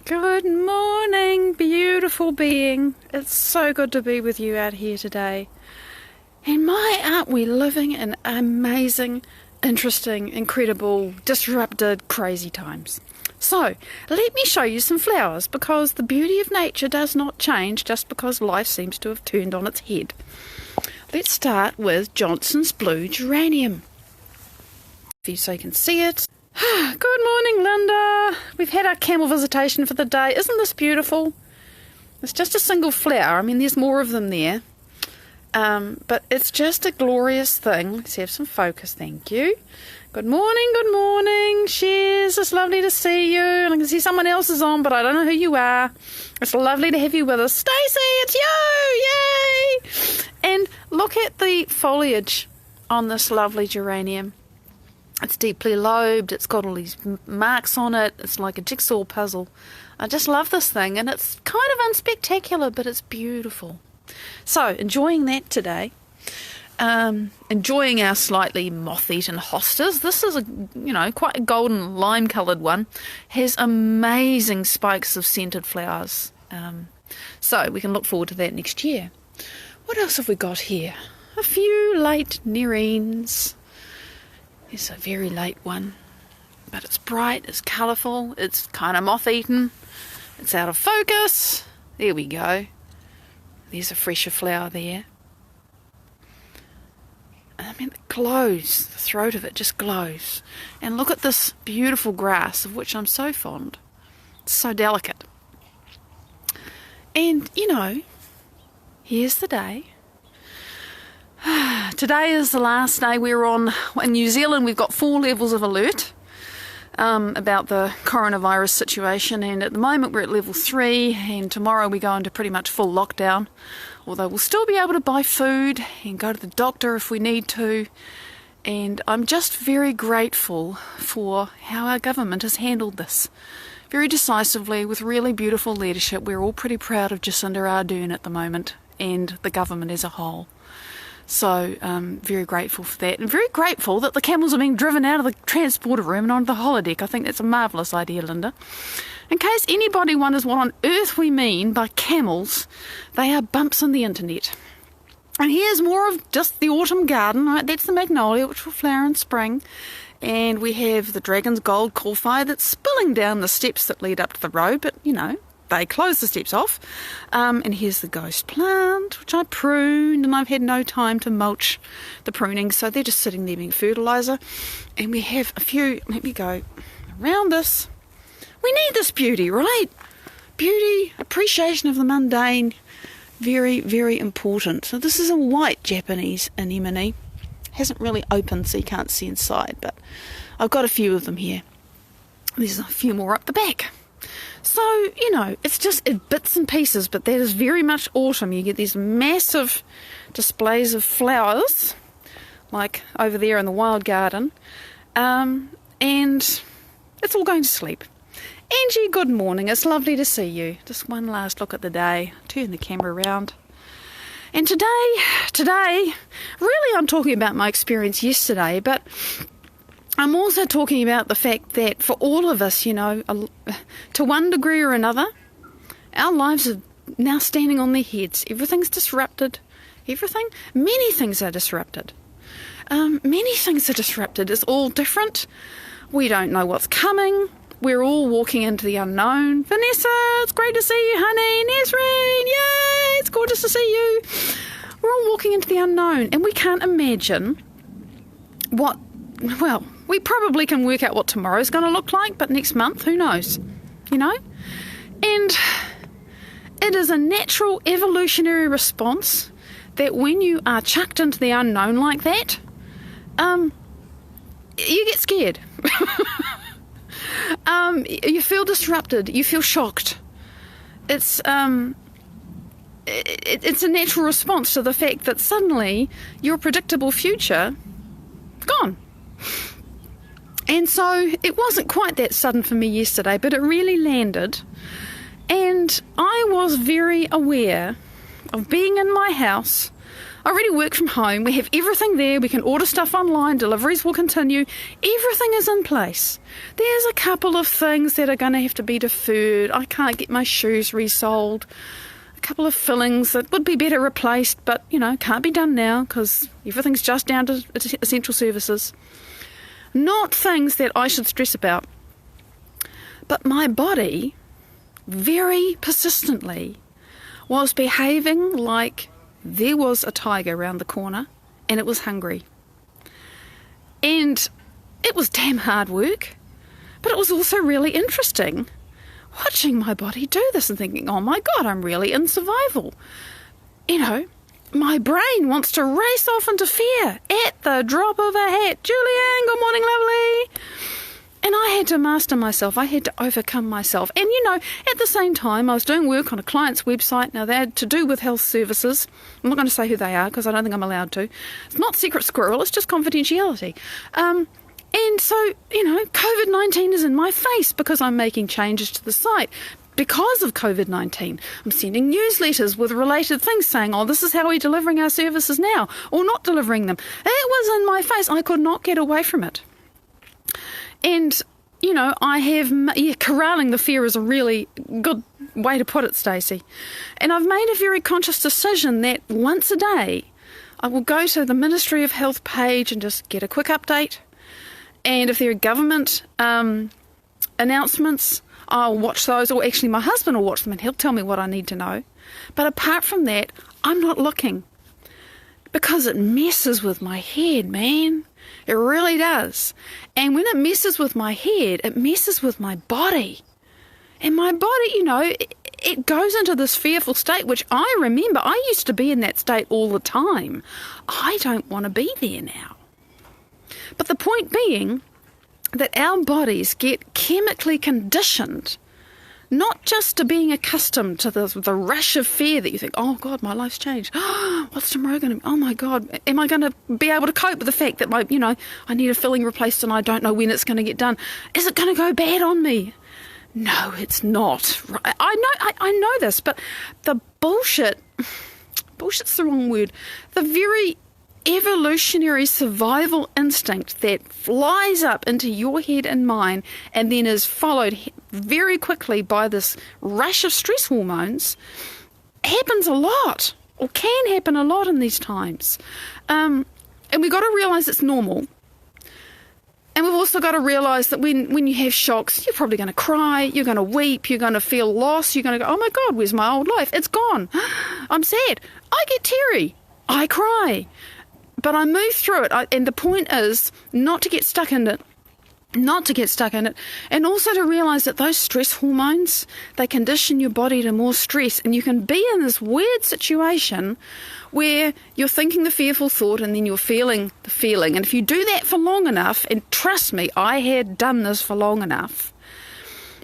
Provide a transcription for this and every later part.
Good morning, beautiful being. It's so good to be with you out here today. And my, aren't we living in amazing, interesting, incredible, disrupted, crazy times. So, let me show you some flowers, because the beauty of nature does not change just because life seems to have turned on its head. Let's start with Johnson's blue geranium. So you can see it. Good morning, Linda. We've had our camel visitation for the day. Isn't this beautiful? It's just a single flower. I mean, there's more of them there. But it's just a glorious thing. Let's have some focus, thank you. Good morning, Shares. It's lovely to see you. And I can see someone else is on, but I don't know who you are. It's lovely to have you with us. Stacey, it's you! Yay! And look at the foliage on this lovely geranium. It's deeply lobed, it's got all these marks on it, it's like a jigsaw puzzle. I just love this thing, and it's kind of unspectacular, but it's beautiful. So, enjoying that today. Enjoying our slightly moth-eaten hostas. This is quite a golden lime-coloured one. Has amazing spikes of scented flowers. So, we can look forward to that next year. What else have we got here? A few late nerines. It's a very late one, but it's bright, it's colourful, it's kind of moth-eaten, it's out of focus. There we go. There's a fresher flower there. I mean, it glows. The throat of it just glows. And look at this beautiful grass, of which I'm so fond. It's so delicate. And, here's the day. Today is the last day we're on. In New Zealand, we've got 4 levels of alert about the coronavirus situation, and at the moment we're at level 3, and tomorrow we go into pretty much full lockdown, although we'll still be able to buy food and go to the doctor if we need to. And I'm just very grateful for how our government has handled this very decisively with really beautiful leadership. We're all pretty proud of Jacinda Ardern at the moment, and the government as a whole. So, very grateful for that, and very grateful that the camels are being driven out of the transporter room and onto the holodeck. I think that's a marvellous idea, Linda. In case anybody wonders what on earth we mean by camels, they are bumps in the internet. And here's more of just the autumn garden, right? That's the magnolia, which will flower in spring. And we have the dragon's gold callfire that's spilling down the steps that lead up to the road, but, they close the steps off. And here's the ghost plant, which I pruned, and I've had no time to mulch the pruning, so they're just sitting there being fertiliser. And we have a few, let me go around this. We need this beauty, right? Beauty, appreciation of the mundane, very, very important. So this is a white Japanese anemone. Hasn't really opened, so you can't see inside, but I've got a few of them here. There's a few more up the back. So, it's just bits and pieces, but that is very much autumn. You get these massive displays of flowers, like over there in the wild garden, and it's all going to sleep. Angie, good morning. It's lovely to see you. Just one last look at the day. Turn the camera around. And today, really I'm talking about my experience yesterday, but I'm also talking about the fact that for all of us, to one degree or another, our lives are now standing on their heads. Everything's disrupted. Many things are disrupted. It's all different. We don't know what's coming. We're all walking into the unknown. Vanessa, it's great to see you, honey. Nesreen, yay, it's gorgeous to see you. We're all walking into the unknown, and we can't imagine we probably can work out what tomorrow's going to look like, but next month, who knows? And it is a natural evolutionary response that when you are chucked into the unknown like that, you get scared. You feel disrupted. You feel shocked. It's a natural response to the fact that suddenly your predictable future gone. And so it wasn't quite that sudden for me yesterday, but it really landed. And I was very aware of being in my house, I already work from home. We have everything there. We can order stuff online. Deliveries will continue. Everything is in place. There's a couple of things that are going to have to be deferred. I can't get my shoes resoled. A couple of fillings that would be better replaced, but, can't be done now because everything's just down to essential services. Not things that I should stress about. But my body, very persistently, was behaving like there was a tiger around the corner and it was hungry. And it was damn hard work, but it was also really interesting watching my body do this and thinking, oh my God, I'm really in survival. My brain wants to race off into fear at the drop of a hat. Julianne, good morning, lovely. And I had to master myself. I had to overcome myself. And, at the same time, I was doing work on a client's website. Now, they're to do with health services. I'm not going to say who they are because I don't think I'm allowed to. It's not secret squirrel. It's just confidentiality. And so, COVID-19 is in my face because I'm making changes to the site. Because of COVID-19, I'm sending newsletters with related things saying, oh, this is how we're delivering our services now, or not delivering them. It was in my face. I could not get away from it. And, I have, corralling the fear is a really good way to put it, Stacey. And I've made a very conscious decision that once a day, I will go to the Ministry of Health page and just get a quick update. And if there are government announcements, I'll watch those, or actually my husband will watch them and he'll tell me what I need to know. But apart from that, I'm not looking because it messes with my head, man. It really does. And when it messes with my head, it messes with my body. And my body, it goes into this fearful state, which I remember. I used to be in that state all the time. I don't want to be there now. But the point being that our bodies get chemically conditioned, not just to being accustomed to the rush of fear that you think, oh God, my life's changed. What's tomorrow going to be? Oh my God, am I going to be able to cope with the fact that I need a filling replaced and I don't know when it's going to get done? Is it going to go bad on me? No, it's not. I know this, but the bullshit's the wrong word. The very evolutionary survival instinct that flies up into your head and mine and then is followed very quickly by this rush of stress hormones happens a lot, or can happen a lot in these times. And we've got to realise it's normal. And we've also got to realise that when you have shocks, you're probably going to cry, you're going to weep, you're going to feel lost, you're going to go, oh my God, where's my old life? It's gone. I'm sad. I get teary. I cry. But I move through it, and the point is not to get stuck in it, and also to realise that those stress hormones, they condition your body to more stress, and you can be in this weird situation where you're thinking the fearful thought and then you're feeling the feeling. And if you do that for long enough, and trust me, I had done this for long enough,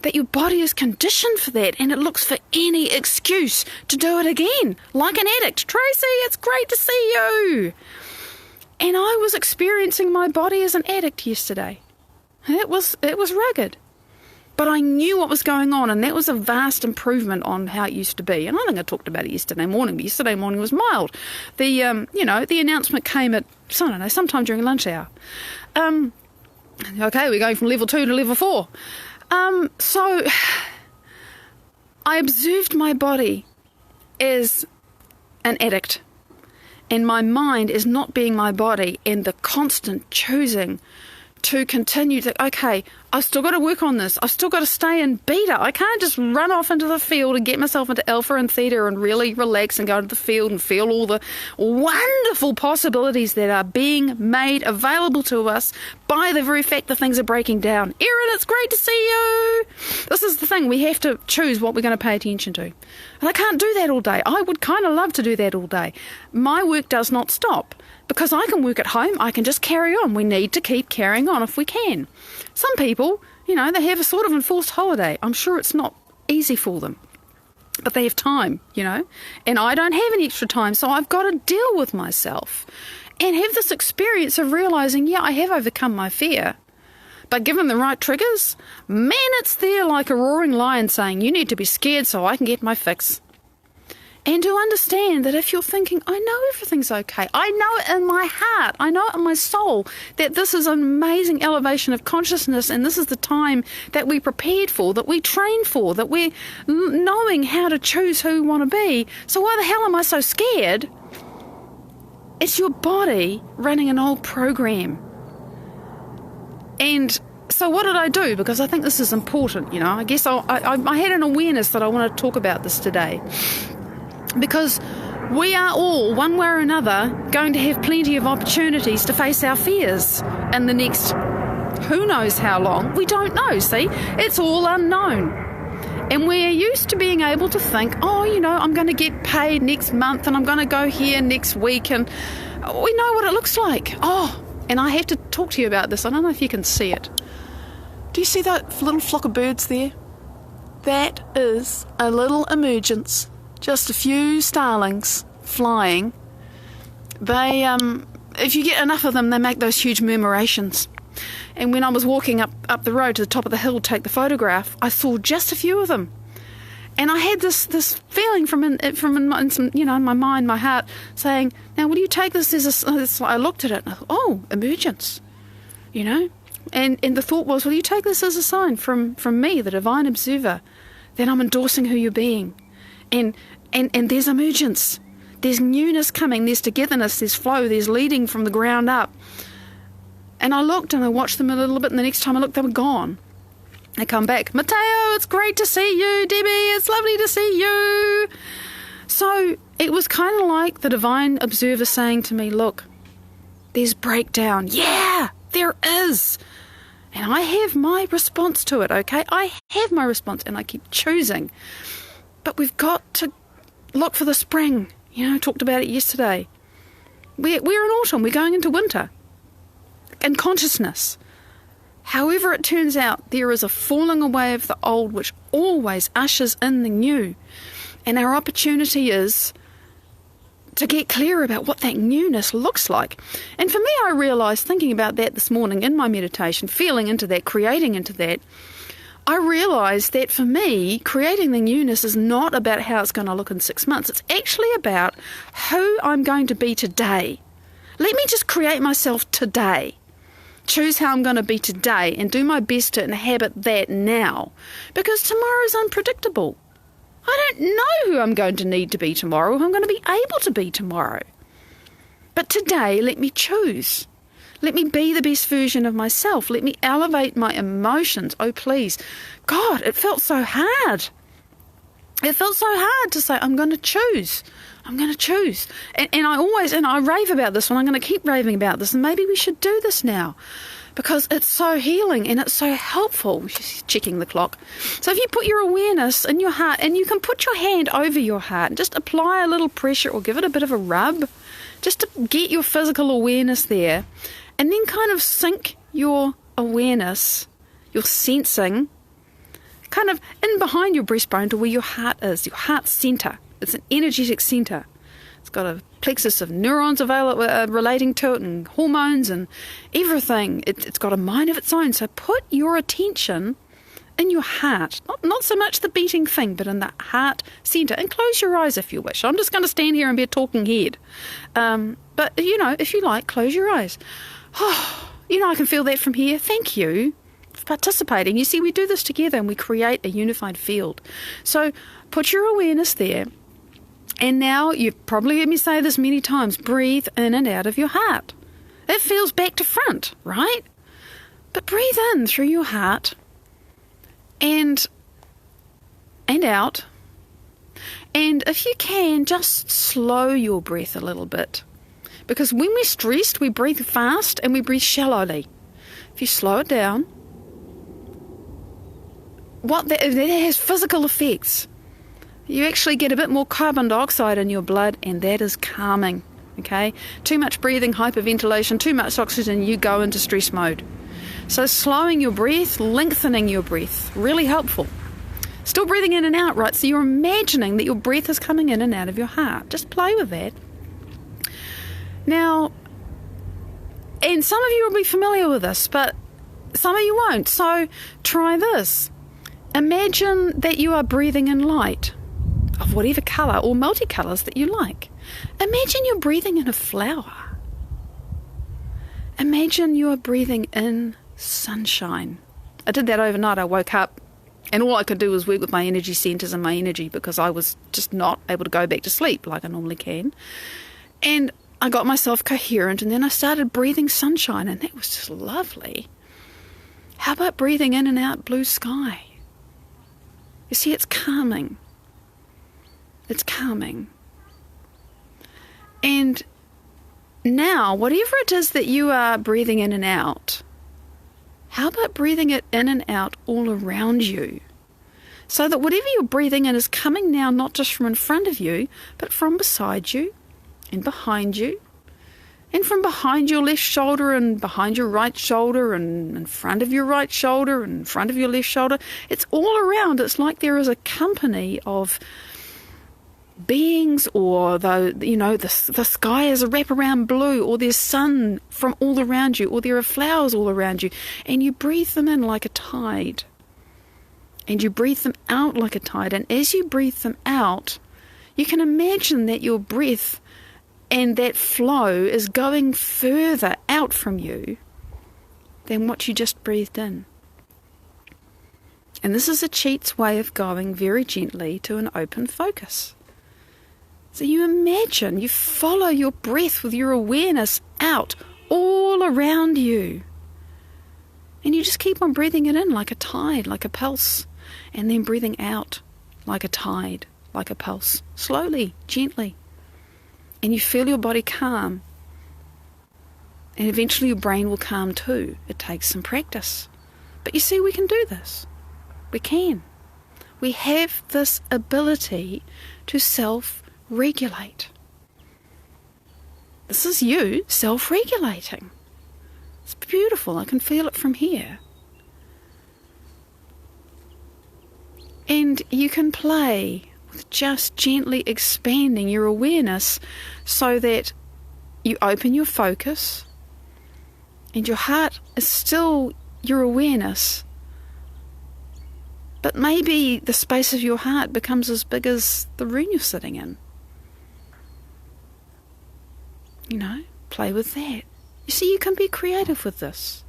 that your body is conditioned for that, and it looks for any excuse to do it again, like an addict. Tracy, it's great to see you. And I was experiencing my body as an addict yesterday. It was rugged. But I knew what was going on, and that was a vast improvement on how it used to be. And I think I talked about it yesterday morning, but yesterday morning was mild. The announcement came at, I don't know, sometime during lunch hour. Okay, we're going from level 2 to level 4. So I observed my body as an addict. And my mind is not being my body, and the constant choosing to continue to, okay, I've still got to work on this. I've still got to stay in beta. I can't just run off into the field and get myself into alpha and theta and really relax and go to the field and feel all the wonderful possibilities that are being made available to us by the very fact that things are breaking down. Erin, it's great to see you. This is the thing. We have to choose what we're going to pay attention to. And I can't do that all day. I would kind of love to do that all day. My work does not stop. Because I can work at home, I can just carry on. We need to keep carrying on if we can. Some people, they have a sort of enforced holiday. I'm sure it's not easy for them. But they have time, And I don't have any extra time, so I've got to deal with myself. And have this experience of realising, I have overcome my fear. But given the right triggers, man, it's there like a roaring lion saying, you need to be scared so I can get my fix. And to understand that if you're thinking, I know everything's okay, I know it in my heart, I know it in my soul, that this is an amazing elevation of consciousness and this is the time that we prepared for, that we trained for, that we're knowing how to choose who we want to be. So why the hell am I so scared? It's your body running an old program. And so what did I do? Because I think this is important, I guess I had an awareness that I want to talk about this today. Because we are all, one way or another, going to have plenty of opportunities to face our fears in the next who knows how long. We don't know, see? It's all unknown. And we're used to being able to think, I'm going to get paid next month and I'm going to go here next week and we know what it looks like. And I have to talk to you about this. I don't know if you can see it. Do you see that little flock of birds there? That is a little emergence. Just a few starlings flying. They, if you get enough of them, they make those huge murmurations. And when I was walking up the road to the top of the hill to take the photograph, I saw just a few of them. And I had this feeling in my mind, my heart, saying, now will you take this as I looked at it and I thought, emergence, And the thought was, will you take this as a sign from me, the divine observer, that I'm endorsing who you're being. And there's emergence. There's newness coming. There's togetherness. There's flow. There's leading from the ground up. And I looked and I watched them a little bit, and the next time I looked, they were gone. I come back. Mateo, it's great to see you. Debbie, it's lovely to see you. So it was kind of like the divine observer saying to me, look, there's breakdown. Yeah, there is. And I have my response to it, okay? I have my response, and I keep choosing. But we've got to look for the spring. I talked about it yesterday. We're in autumn. We're going into winter. And consciousness. However it turns out, there is a falling away of the old which always ushers in the new. And our opportunity is to get clear about what that newness looks like. And for me, I realised, thinking about that this morning in my meditation, feeling into that, creating into that, I realised that for me, creating the newness is not about how it's going to look in 6 months. It's actually about who I'm going to be today. Let me just create myself today. Choose how I'm going to be today and do my best to inhabit that now. Because tomorrow's unpredictable. I don't know who I'm going to need to be tomorrow, who I'm going to be able to be tomorrow. But today, let me choose. Let me be the best version of myself. Let me elevate my emotions. Oh, please. God, it felt so hard. It felt so hard to say, I'm going to choose. I'm going to choose. And I rave about this one. I'm going to keep raving about this. And maybe we should do this now because it's so healing and it's so helpful. She's checking the clock. So if you put your awareness in your heart, and you can put your hand over your heart and just apply a little pressure or give it a bit of a rub just to get your physical awareness there, and then kind of sync your awareness, your sensing, kind of in behind your breastbone to where your heart is, your heart centre. It's an energetic centre. It's got a plexus of neurons relating to it and hormones and everything. It's got a mind of its own. So put your attention in your heart, not so much the beating thing, but in the heart centre. And close your eyes if you wish. I'm just going to stand here and be a talking head. But, if you like, close your eyes. I can feel that from here. Thank you for participating. You see, we do this together and we create a unified field. So put your awareness there. And now, you've probably heard me say this many times, breathe in and out of your heart. It feels back to front, right? But breathe in through your heart and out. And if you can, just slow your breath a little bit. Because when we're stressed, we breathe fast and we breathe shallowly. If you slow it down, that has physical effects. You actually get a bit more carbon dioxide in your blood, and that is calming, okay? Too much breathing, hyperventilation, too much oxygen, you go into stress mode. So slowing your breath, lengthening your breath, really helpful. Still breathing in and out, right? So you're imagining that your breath is coming in and out of your heart. Just play with that. Now, and some of you will be familiar with this, but some of you won't. So try this. Imagine that you are breathing in light. of whatever colour or multicolours that you like. Imagine you're breathing in a flower. Imagine you're breathing in sunshine. I did that overnight. I woke up and all I could do was work with my energy centres and my energy, because I was just not able to go back to sleep like I normally can. And I got myself coherent, and then I started breathing sunshine, and that was just lovely. How about breathing in and out blue sky? You see, it's calming. It's calming. And now, whatever it is that you are breathing in and out, how about breathing it in and out all around you? So that whatever you're breathing in is coming now not just from in front of you, but from beside you and behind you, and from behind your left shoulder and behind your right shoulder and in front of your right shoulder and in front of your left shoulder. It's all around. It's like there is a company of beings, or the sky is a wraparound blue, or there's sun from all around you, or there are flowers all around you, and you breathe them in like a tide, and you breathe them out like a tide. And as you breathe them out, you can imagine that your breath and that flow is going further out from you than what you just breathed in. And this is a cheat's way of going very gently to an open focus. So you imagine, you follow your breath with your awareness out all around you. And you just keep on breathing it in like a tide, like a pulse, and then breathing out like a tide, like a pulse, slowly, gently. And you feel your body calm. And eventually your brain will calm too. It takes some practice. But you see, we can do this. We can. We have this ability to self-regulate. This is you self-regulating. It's beautiful. I can feel it from here. And you can play with just gently expanding your awareness so that you open your focus and your heart is still your awareness, but maybe the space of your heart becomes as big as the room you're sitting in. Play with that. You see, you can be creative with this.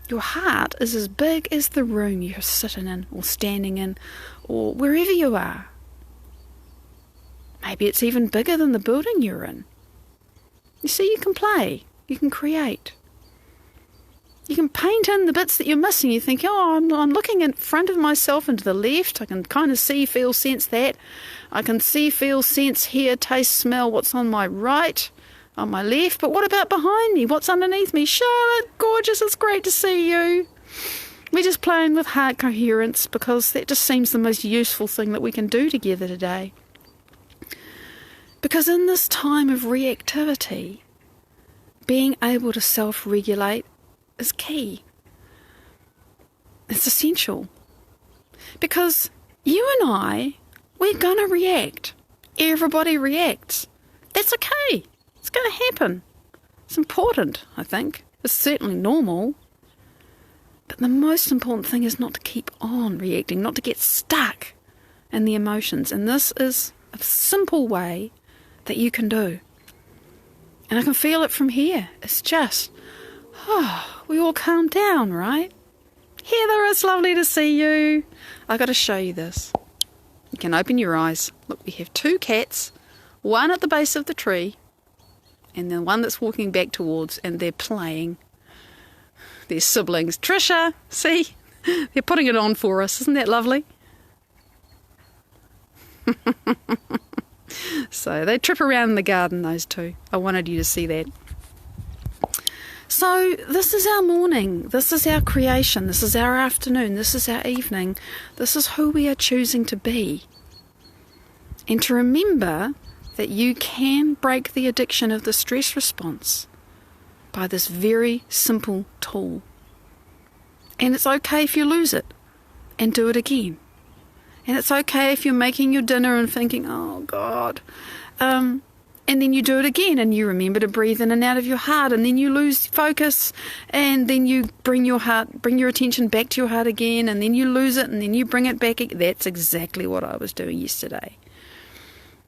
Your heart is as big as the room you're sitting in or standing in or wherever you are. Maybe it's even bigger than the building you're in. You see, you can play. You can create. You can paint in the bits that you're missing. You think, I'm looking in front of myself and to the left. I can kind of see, feel, sense that. I can see, feel, sense, hear, taste, smell what's on my right, on my left. But what about behind me? What's underneath me? Charlotte, gorgeous, it's great to see you. We're just playing with heart coherence because that just seems the most useful thing that we can do together today. Because in this time of reactivity, being able to self-regulate is key. It's essential. Because you and I, we're going to react. Everybody reacts. That's okay. It's going to happen. It's important, I think. It's certainly normal. But the most important thing is not to keep on reacting, not to get stuck in the emotions. And this is a simple way that you can do. And I can feel it from here. It's just, we all calm down, right? Heather, it's lovely to see you. I've got to show you this. You can open your eyes. Look, we have two cats, one at the base of the tree, and then one that's walking back towards, and they're playing. They're siblings. Trisha, see? They're putting it on for us. Isn't that lovely? So they trip around in the garden, those two. I wanted you to see that. So this is our morning. This is our creation. This is our afternoon. This is our evening. This is who we are choosing to be. And to remember that you can break the addiction of the stress response by this very simple tool. And it's okay if you lose it and do it again. And it's okay if you're making your dinner and thinking, oh God, And then you do it again, and you remember to breathe in and out of your heart, and then you lose focus, and then you bring your attention back to your heart again, and then you lose it, and then you bring it back. That's exactly what I was doing yesterday.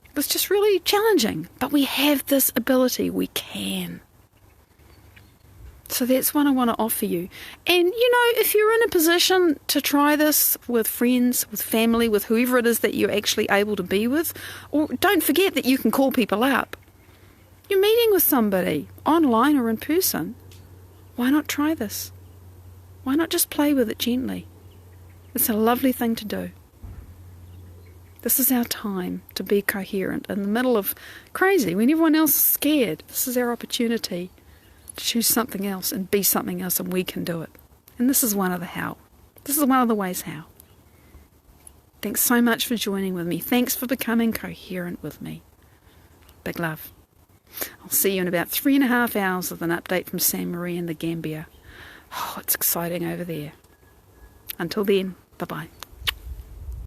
It was just really challenging, but we have this ability. We can. So that's what I want to offer you. And, if you're in a position to try this with friends, with family, with whoever it is that you're actually able to be with, or don't forget that you can call people up. You're meeting with somebody, online or in person. Why not try this? Why not just play with it gently? It's a lovely thing to do. This is our time to be coherent in the middle of crazy, when everyone else is scared. This is our opportunity. Choose something else and be something else, and we can do it. And this is one of the how. This is one of the ways how. Thanks so much for joining with me. Thanks for becoming coherent with me. Big love. I'll see you in about 3.5 hours with an update from San Marie in the Gambia. Oh, it's exciting over there. Until then, bye-bye.